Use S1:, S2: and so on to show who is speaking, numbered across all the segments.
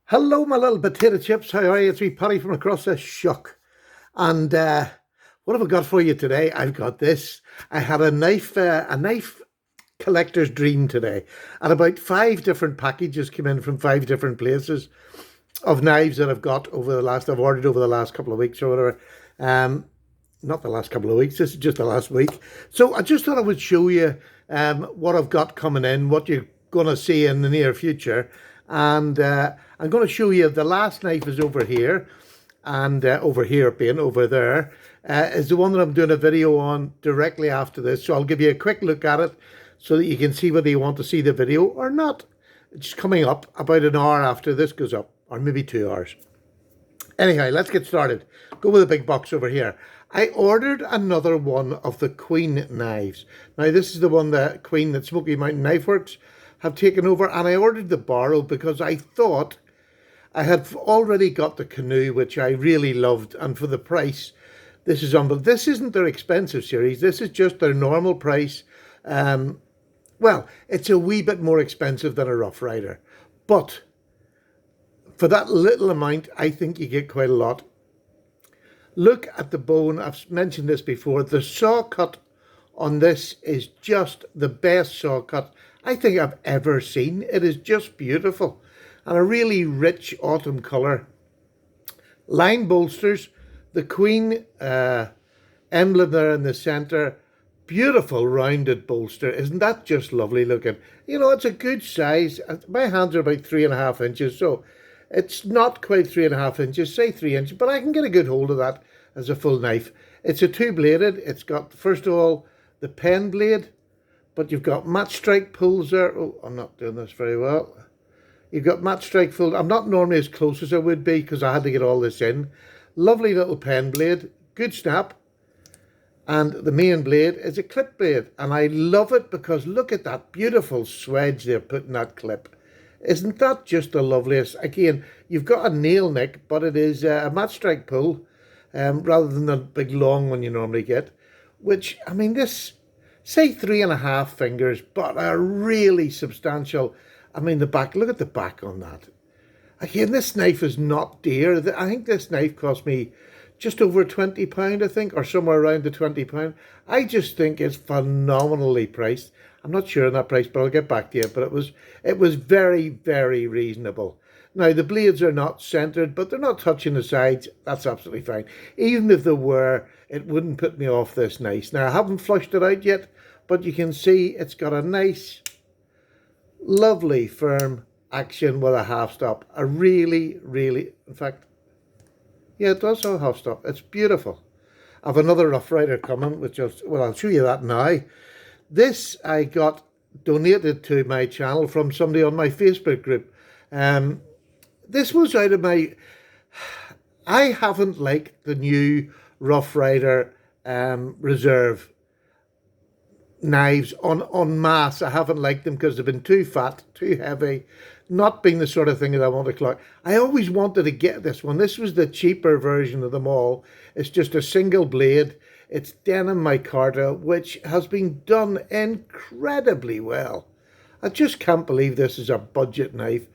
S1: Hello, my little potato chips. How are you? It's me, Paddy, from across the shuck. And what have I got for you today? I've got this. I had a knife collector's dream today, and about five different packages came in from five different places of knives that I've ordered over the last couple of weeks or whatever. Um, Not the last couple of weeks. This is just the last week. So I just thought I would show you what I've got coming in, what you're going to see in the near future, and I'm going to show you the last knife is over here, and over here being over there is the one that I'm doing a video on directly after this. So I'll give you a quick look at it so that you can see whether you want to see the video or not. It's coming up about an hour after this goes up, or maybe 2 hours. Anyhow, let's get started. Go with the big box over here. I ordered another one of the Queen knives. Now, this is the one that Queen that Smoky Mountain Knife Works have taken over, and I ordered the Barrow because I thought I had already got the Canoe, which I really loved, and for the price, this is unbelievable. This isn't their expensive series. This is just their normal price. Well, it's a wee bit more expensive than a Rough Rider, but for that little amount, I think you get quite a lot. Look at the bone. I've mentioned this before. The saw cut on this is just the best saw cut I think I've ever seen. It is just beautiful, and a really rich autumn colour. Line bolsters, the Queen emblem there in the centre. Beautiful rounded bolster. Isn't that just lovely looking? You know, it's a good size. My hands are about 3.5 inches, so it's not quite 3.5 inches, say 3 inches, but I can get a good hold of that as a full knife. It's a two-bladed. It's got, first of all, the pen blade, but you've got match strike pulls there. Oh, I'm not doing this very well. You've got match strike pull. I'm not normally as close as I would be because I had to get all this in. Lovely little pen blade, good snap. And the main blade is a clip blade, and I love it because look at that beautiful swedge they're putting in that clip. Isn't that just the loveliest? Again, you've got a nail nick, but it is a match strike pull rather than the big long one you normally get, which, I mean, this, say 3.5 fingers, but a really substantial, I mean, the back, look at the back on that. Again, this knife is not dear. I think this knife cost me just over £20, I think, or somewhere around the £20. I just think it's phenomenally priced. I'm not sure on that price, but I'll get back to you. But it was very, very reasonable. Now, the blades are not centered, but they're not touching the sides. That's absolutely fine. Even if they were, it wouldn't put me off this knife. Now, I haven't flushed it out yet, but you can see it's got a nice, lovely, firm action with a half stop. A really, really, in fact, yeah, it does have a half stop. It's beautiful. I have another Rough Rider coming, which I'll show you that now. This I got donated to my channel from somebody on my Facebook group. This was out of my... I haven't liked the new Rough Rider Reserve knives en masse. I haven't liked them because they've been too fat, too heavy, not being the sort of thing that I want to collect. I always wanted to get this one. This was the cheaper version of them all. It's just a single blade. It's denim micarta, which has been done incredibly well. I just can't believe this is a budget knife.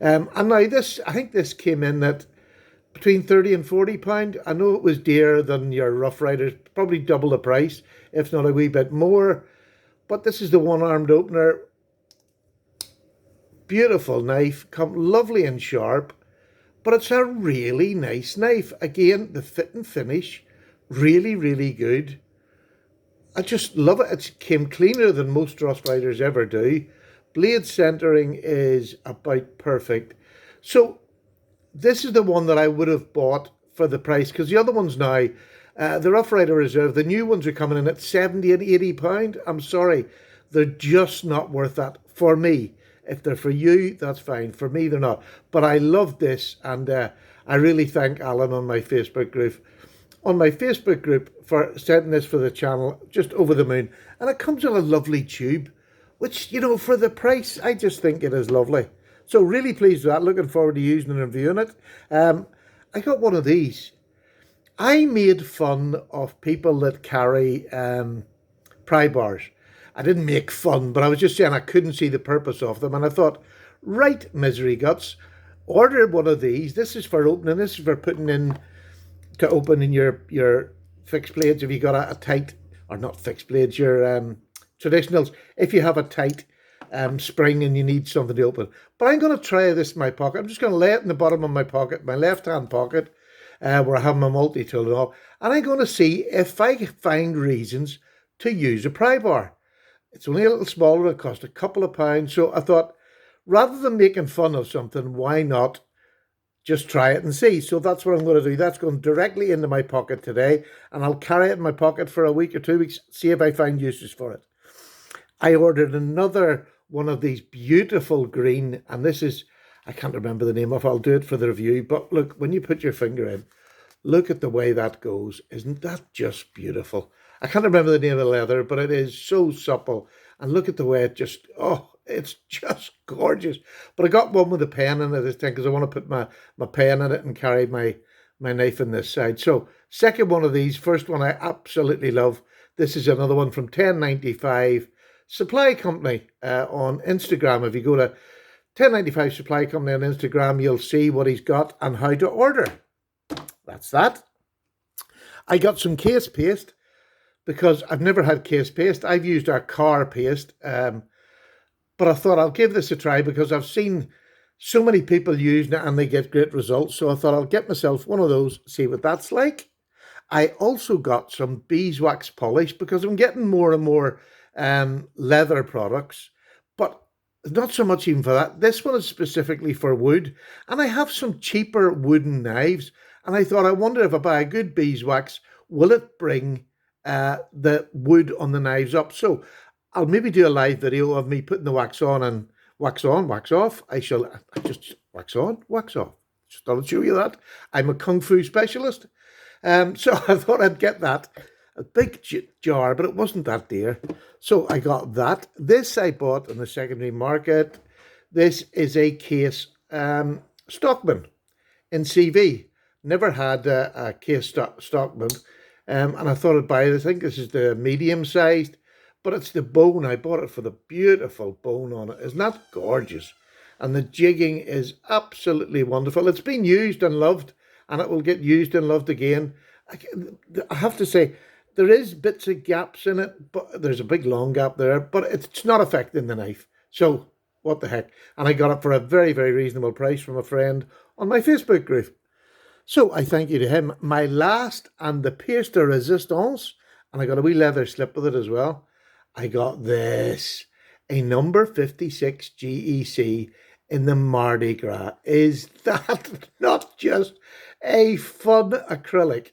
S1: And now this, I think this came in at between £30 and £40. I know it was dearer than your Rough Riders, probably double the price, if not a wee bit more. But this is the one-armed opener. Beautiful knife, come lovely and sharp, but it's a really nice knife. Again, the fit and finish, really, really good. I just love it. It came cleaner than most Rough Riders ever do. Blade centering is about perfect. So this is the one that I would have bought for the price, because the other ones now, the Rough Rider Reserve, the new ones are coming in at £70 and £80. I'm sorry, they're just not worth that for me. If they're for you, that's fine. For me, they're not. But I love this, and I really thank Alan on my Facebook group. On my Facebook group for sending this for the channel, just over the moon. And it comes in a lovely tube, which, you know, for the price, I just think it is lovely. So really pleased with that. Looking forward to using and reviewing it. I got one of these. I made fun of people that carry pry bars. I didn't make fun, but I was just saying I couldn't see the purpose of them. And I thought, right, misery guts, Ordered one of these. This is for opening. This is for putting in to open in your fixed blades if you got a tight, or not fixed blades, your traditionals, if you have a tight spring and you need something to open. But I'm going to try this in my pocket. I'm just going to lay it in the bottom of my pocket, my left hand pocket, where I have my multi-tool and all, and I'm going to see if I find reasons to use a pry bar. It's only a little smaller. It cost a couple of pounds, so I thought, rather than making fun of something, why not just try it and see? So that's what I'm going to do. That's going directly into my pocket today, and I'll carry it in my pocket for a week or 2 weeks, see if I find uses for it. I ordered another one of these beautiful green, and this is, I can't remember the name of it, I'll do it for the review, but look, when you put your finger in, look at the way that goes. Isn't that just beautiful? I can't remember the name of the leather, but it is so supple, and look at the way it just, oh, it's just gorgeous. But I got one with a pen in it this time because I want to put my pen in it and carry my knife in this side. So second one of these. First one I absolutely love. This is another one from 1095 Supply Company on Instagram. If you go to 1095 Supply Company on Instagram, you'll see what he's got and how to order. That's that. I got some case paste because I've never had case paste. I've used our car paste, but I thought I'll give this a try because I've seen so many people using it and they get great results. So I thought I'll get myself one of those, see what that's like. I also got some beeswax polish because I'm getting more and more leather products, but not so much even for that. This one is specifically for wood, and I have some cheaper wooden knives, and I thought, I wonder if I buy a good beeswax, will it bring the wood on the knives up? So I'll maybe do a live video of me putting the wax on and wax on, wax off. I just wax on, wax off. Just thought I'd show you that. I'm a Kung Fu specialist. So I thought I'd get that. A big jar, but it wasn't that dear. So I got that. This I bought in the secondary market. This is a case Stockman in CV. Never had a case Stockman. And I thought I'd buy it. I think this is the medium sized. But it's the bone. I bought it for the beautiful bone on it. Isn't that gorgeous? And the jigging is absolutely wonderful. It's been used and loved, and it will get used and loved again. I have to say, there is bits of gaps in it, but there's a big long gap there, but it's not affecting the knife. So what the heck? And I got it for a very, very reasonable price from a friend on my Facebook group. So I thank you to him. My last and the pièce de résistance, and I got a wee leather slip with it as well. I got this, a number 56 GEC in the Mardi Gras. Is that not just a fun acrylic?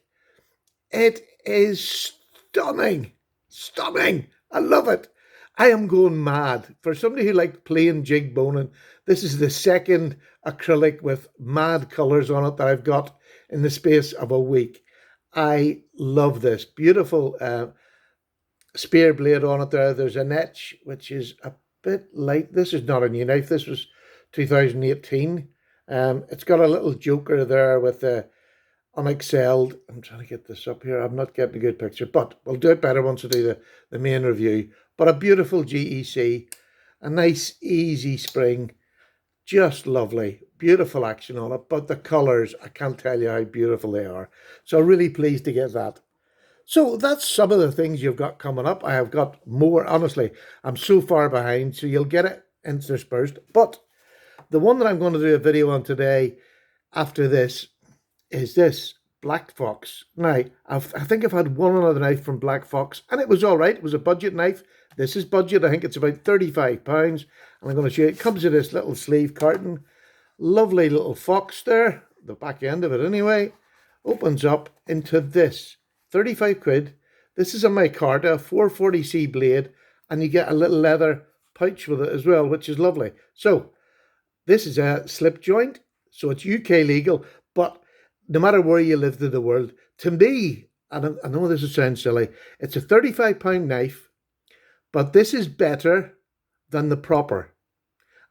S1: It is stunning, stunning. I love it. I am going mad. For somebody who liked plain jig boning, this is the second acrylic with mad colours on it that I've got in the space of a week. I love this. Beautiful spear blade on it there. There's an etch, which is a bit light. This is not a new knife. This was 2018. It's got a little joker there with the unexcelled. I'm trying to get this up here. I'm not getting a good picture, but we'll do it better once I do the main review. But a beautiful GEC, a nice easy spring, just lovely. Beautiful action on it, but the colours, I can't tell you how beautiful they are. So really pleased to get that. So that's some of the things you've got coming up. I have got more. Honestly, I'm so far behind, so you'll get it interspersed. But the one that I'm going to do a video on today after this is this Black Fox. Now, I think I've had one other knife from Black Fox, and it was all right. It was a budget knife. This is budget. I think it's about £35. And I'm going to show you. It comes in this little sleeve carton. Lovely little fox there. The back end of it anyway. Opens up into this. 35 quid. This is a micarta 440C blade, and you get a little leather pouch with it as well, which is lovely. So this is a slip joint, so it's UK legal, but no matter where you live in the world, to me, and I know this sounds silly, it's a £35 knife, but this is better than the proper.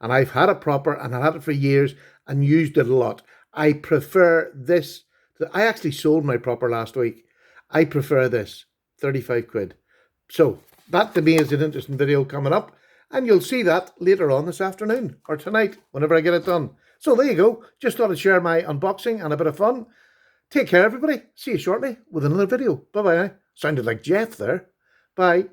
S1: And I've had a proper, and I had it for years and used it a lot. I prefer this. I actually sold my proper last week. I prefer this, 35 quid. So that to me is an interesting video coming up, and you'll see that later on this afternoon or tonight, whenever I get it done. So there you go. Just thought I'd share my unboxing and a bit of fun. Take care, everybody. See you shortly with another video. Bye-bye. Sounded like Jeff there. Bye.